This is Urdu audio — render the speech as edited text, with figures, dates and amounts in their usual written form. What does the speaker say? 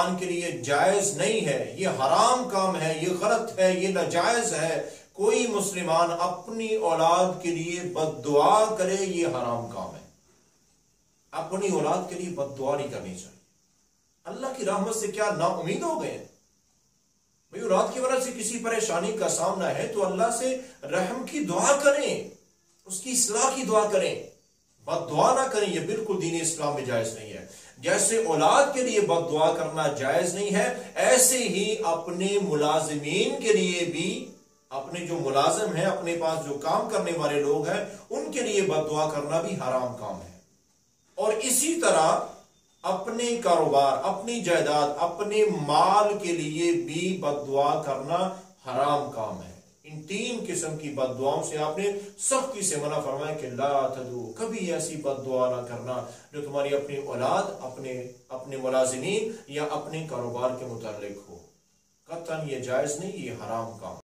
مسلمان کے لیے جائز نہیں ہے، یہ حرام کام ہے، یہ غلط ہے، یہ ناجائز ہے، کوئی مسلمان اپنی اولاد کے لیے بد دعا کرے، یہ حرام کام ہے۔ اپنی اولاد کے لیے بد دعا نہیں کرنی چاہیے۔ اللہ کی رحمت سے کیا نا امید ہو گئے؟ بھئی اولاد کی وجہ سے کسی پریشانی کا سامنا ہے تو اللہ سے رحم کی دعا کریں، اس کی اصلاح کی دعا کریں، بد دعا نہ کریں۔ یہ بالکل دین اسلام میں جائز نہیں ہے۔ جیسے اولاد کے لیے بد دعا کرنا جائز نہیں ہے، ایسے ہی اپنے ملازمین کے لیے بھی، اپنے جو ملازم ہیں، اپنے پاس جو کام کرنے والے لوگ ہیں، ان کے لیے بد دعا کرنا بھی حرام کام ہے۔ اور اسی طرح اپنے کاروبار، اپنی جائیداد، اپنے مال کے لیے بھی بد دعا کرنا حرام کام ہے۔ ان تین قسم کی بد دعاؤں سے آپ نے سختی سے منع فرمایا کہ لا تدعو، کبھی ایسی بد دعا نہ کرنا جو تمہاری اپنی اولاد، اپنے ملازمین یا اپنے کاروبار کے متعلق ہو۔ قطعاً یہ جائز نہیں، یہ حرام کام ہے۔